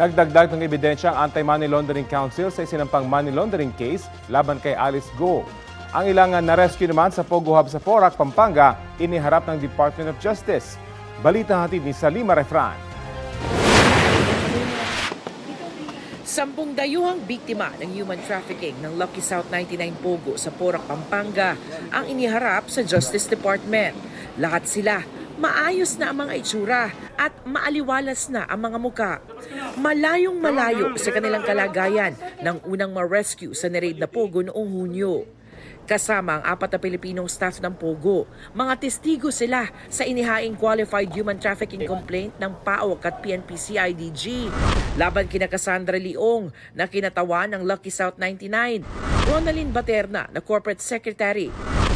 Nagdagdag ng ebidensya ang Anti-Money Laundering Council sa isinampang money laundering case laban kay Alice Go. Ang ilang na-rescue naman sa Pogo Hub sa Porac, Pampanga, iniharap ng Department of Justice. Balita hatid ni Salima Refran. 10 dayuhang biktima ng human trafficking ng Lucky South 99 Pogo sa Porac, Pampanga ang iniharap sa Justice Department. Lahat sila maayos na ang mga itsura at maaliwalas na ang mga muka. Malayong malayo sa kanilang kalagayan nang unang ma-rescue sa niraid na Pogo noong Hunyo. Kasama ang 4 na Pilipinong staff ng Pogo. Mga testigo sila sa inihaing qualified human trafficking complaint ng PAOK at PNP-CIDG laban kina Cassandra Leong na kinatawan ng Lucky South 99, Ronaldin Baterna na Corporate Secretary,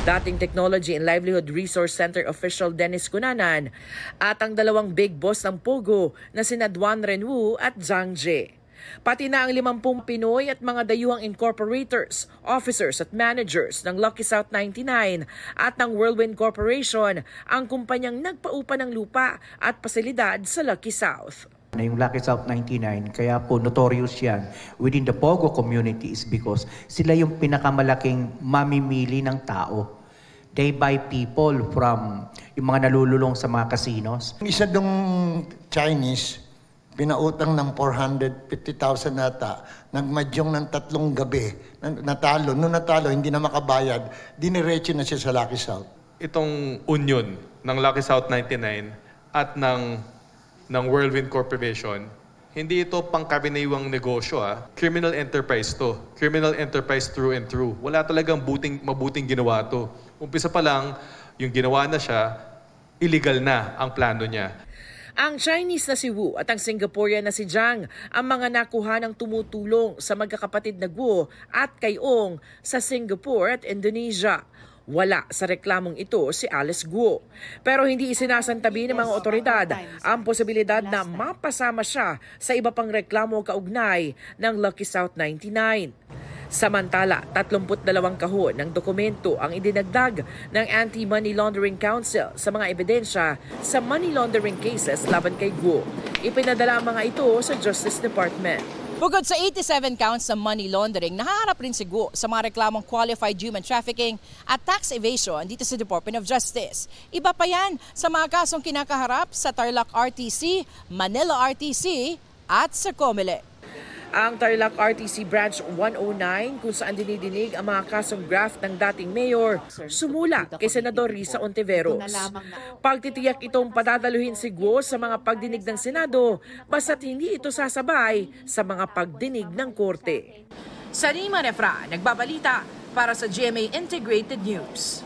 dating Technology and Livelihood Resource Center official Dennis Cunanan at ang 2 big boss ng Pogo na sina Duan Renwu at Zhang Jie. Pati na ang 50 Pinoy at mga dayuhang incorporators, officers at managers ng Lucky South 99 at ng Whirlwind Corporation ang kumpanyang nagpaupa ng lupa at pasilidad sa Lucky South. Yung Lucky South 99, kaya po notorious yan within the Pogo community is because sila yung pinakamalaking mamimili ng tao. They buy people from yung mga nalululong sa mga casinos. Isa dong Chinese, pinautang ng 450,000 nata, nagmadyong ng 3 gabi, natalo. Noong natalo, hindi na makabayad, diniretso na siya sa Lucky South. Itong union ng Lucky South 99 at ng Whirlwind Corporation, hindi ito pangkaraniwang negosyo. Criminal enterprise to. Criminal enterprise through and through. Wala talagang mabuting ginawa to. Umpisa pa lang, yung ginawa na siya, illegal na ang plano niya. Ang Chinese na si Wu at ang Singaporean na si Zhang ang mga nakuha ng tumutulong sa magkakapatid na Guo at kay Ong sa Singapore at Indonesia. Wala sa reklamong ito si Alice Guo. Pero hindi isinasantabi ng mga otoridad ang posibilidad na mapasama siya sa iba pang reklamo kaugnay ng Lucky South 99. Samantala, 32 kahon ng dokumento ang idinagdag ng Anti-Money Laundering Council sa mga ebidensya sa money laundering cases laban kay Guo. Ipinadala ang mga ito sa Justice Department. Bukod sa 87 counts ng money laundering, nahaharap rin si Guo sa mga reklamong qualified human trafficking at tax evasion dito sa Department of Justice. Iba pa yan sa mga kasong kinakaharap sa Tarlac RTC, Manila RTC at sa Comelec. Ang Tarlac RTC Branch 109 kung saan dinidinig ang mga kasong graft ng dating mayor sumula kay Senador Risa Ontiveros. Pagtitiyak itong padadaluhin si Guo sa mga pagdinig ng Senado basta't hindi ito sasabay sa mga pagdinig ng Korte. Salima Refran, nagbabalita para sa GMA Integrated News.